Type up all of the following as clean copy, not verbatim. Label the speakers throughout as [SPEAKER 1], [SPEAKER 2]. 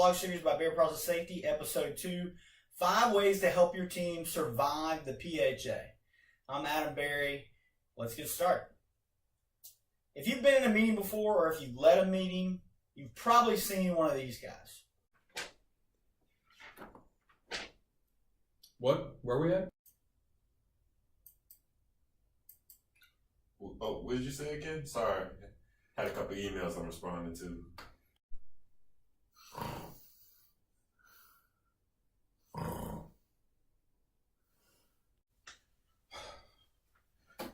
[SPEAKER 1] vlog series by Bear Process Safety, episode 2, 5 ways to help your team survive the PHA. I'm Adam Berry. Let's get started. If you've been in a meeting before, or if you've led a meeting, you've probably seen one of these guys.
[SPEAKER 2] What? Where are we at?
[SPEAKER 3] Oh, what did you say again? Sorry. Had a couple emails I'm responding to.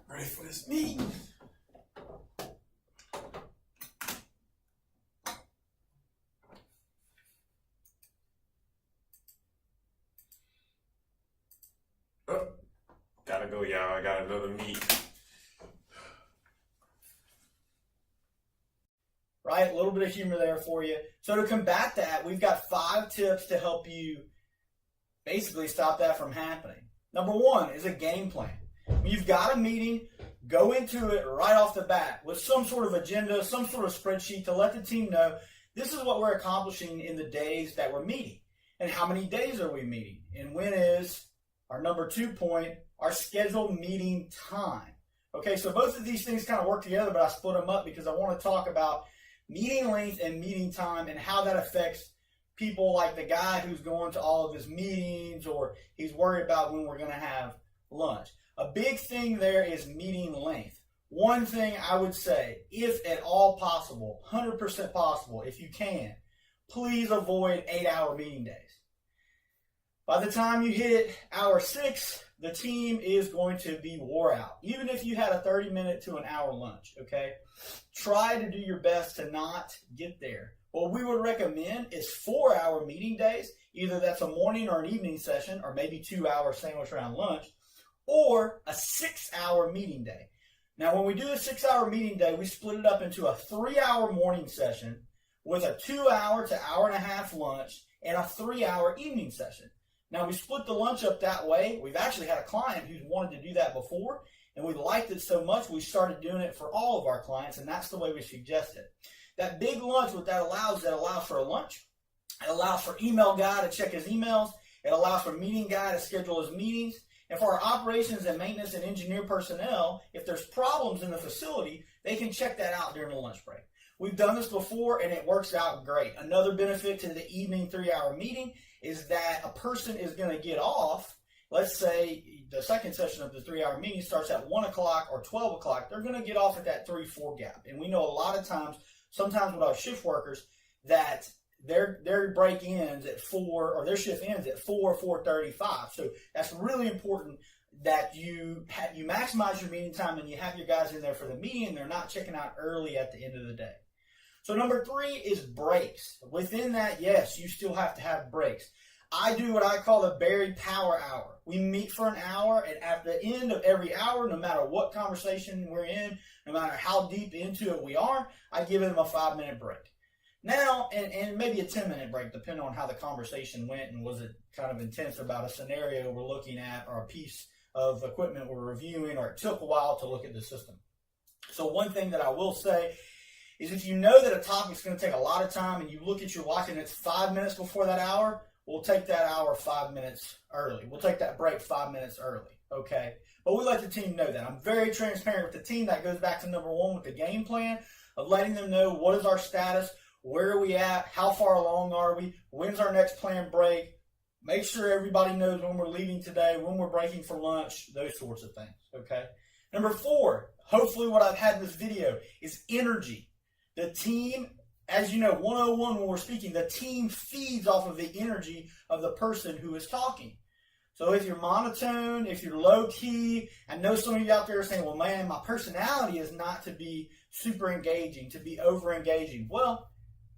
[SPEAKER 3] Ready for this meeting. Oh, gotta go, y'all. I got another meet.
[SPEAKER 1] Right? A little bit of humor there for you. So to combat that, we've got 5 tips to help you basically stop that from happening. Number 1 is a game plan. When you've got a meeting, go into it right off the bat with some sort of agenda, some sort of spreadsheet to let the team know this is what we're accomplishing in the days that we're meeting. And how many days are we meeting? And when is, our number 2 point, our scheduled meeting time. Okay, so both of these things kind of work together, but I split them up because I want to talk about meeting length and meeting time and how that affects people like the guy who's going to all of his meetings, or he's worried about when we're going to have lunch. A big thing there is meeting length. One thing I would say, if at all possible, 100% possible, if you can, please avoid 8-hour meeting days. By the time you hit hour 6, the team is going to be wore out. Even if you had a 30-minute to an hour lunch, okay? Try to do your best to not get there. What we would recommend is 4-hour meeting days. Either that's a morning or an evening session, or maybe 2 hours sandwiched around lunch, or a 6-hour meeting day. Now, when we do a 6-hour meeting day, we split it up into a 3-hour morning session with a 2-hour to hour-and-a-half lunch and a 3-hour evening session. Now, we split the lunch up that way. We've actually had a client who's wanted to do that before, and we liked it so much we started doing it for all of our clients, and that's the way we suggest it. That big lunch, what that allows for a lunch. It allows for email guy to check his emails. It allows for meeting guy to schedule his meetings. And for our operations and maintenance and engineer personnel, if there's problems in the facility, they can check that out during the lunch break. We've done this before, and it works out great. Another benefit to the evening 3-hour meeting is that a person is going to get off. Let's say the second session of the 3-hour meeting starts at 1 o'clock or 12 o'clock. They're going to get off at that 3-4 gap. And we know a lot of times, sometimes with our shift workers, that their break ends at 4, or their shift ends at 4:35. So that's really important that you maximize your meeting time and you have your guys in there for the meeting and they're not checking out early at the end of the day. So number 3 is breaks. Within that, yes, you still have to have breaks. I do what I call the Berry Power Hour. We meet for an hour, and at the end of every hour, no matter what conversation we're in, no matter how deep into it we are, I give them a 5-minute break. Now, and maybe a 10-minute break, depending on how the conversation went and was it kind of intense about a scenario we're looking at or a piece of equipment we're reviewing, or it took a while to look at the system. So one thing that I will say is if you know that a topic is going to take a lot of time and you look at your watch and it's 5 minutes before that hour, we'll take that hour 5 minutes early. We'll take that break 5 minutes early, okay? But we let the team know that. I'm very transparent with the team. That goes back to number 1 with the game plan of letting them know what is our status, where are we at, how far along are we, when's our next planned break. Make sure everybody knows when we're leaving today, when we're breaking for lunch, those sorts of things, okay? Number 4, hopefully what I've had in this video, is energy. The team, as you know, 101 when we're speaking, the team feeds off of the energy of the person who is talking. So if you're monotone, if you're low-key, I know some of you out there are saying, well, man, my personality is not to be super engaging, to be over-engaging. Well,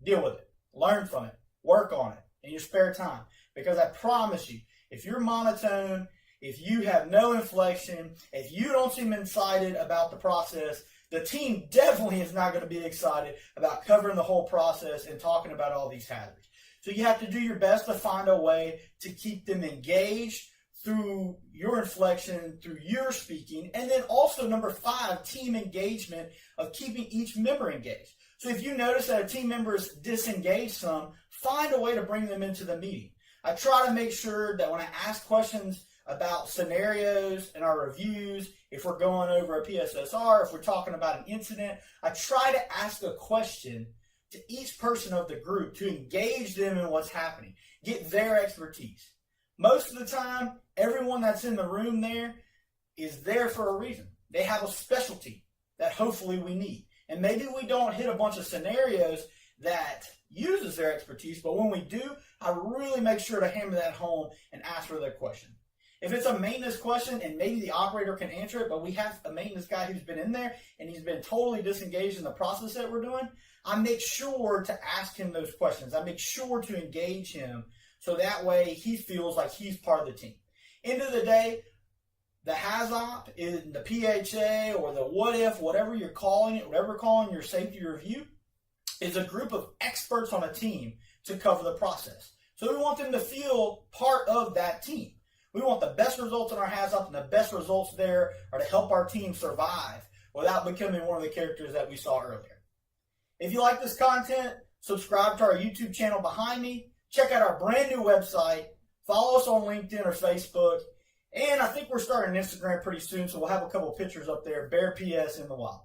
[SPEAKER 1] deal with it. Learn from it. Work on it in your spare time. Because I promise you, if you're monotone, if you have no inflection, if you don't seem excited about the process, the team definitely is not going to be excited about covering the whole process and talking about all these hazards. So you have to do your best to find a way to keep them engaged through your inflection, through your speaking, and then also number 5, team engagement of keeping each member engaged. So if you notice that a team member is disengaged some, find a way to bring them into the meeting. I try to make sure that when I ask questions about scenarios in our reviews, if we're going over a PSSR, if we're talking about an incident, I try to ask a question to each person of the group to engage them in what's happening, get their expertise. Most of the time, everyone that's in the room there is there for a reason. They have a specialty that hopefully we need. And maybe we don't hit a bunch of scenarios that uses their expertise, but when we do, I really make sure to hammer that home and ask for their question. If it's a maintenance question and maybe the operator can answer it, but we have a maintenance guy who's been in there and he's been totally disengaged in the process that we're doing, I make sure to ask him those questions. I make sure to engage him so that way he feels like he's part of the team. End of the day, the HAZOP, in the PHA or the what if, whatever you're calling it, whatever you're calling your safety review, is a group of experts on a team to cover the process. So we want them to feel part of that team. We want the best results in our HAZOP, and the best results there are to help our team survive without becoming one of the characters that we saw earlier. If you like this content, subscribe to our YouTube channel behind me. Check out our brand new website. Follow us on LinkedIn or Facebook. And I think we're starting Instagram pretty soon, so we'll have a couple of pictures up there. Bear PS in the wild.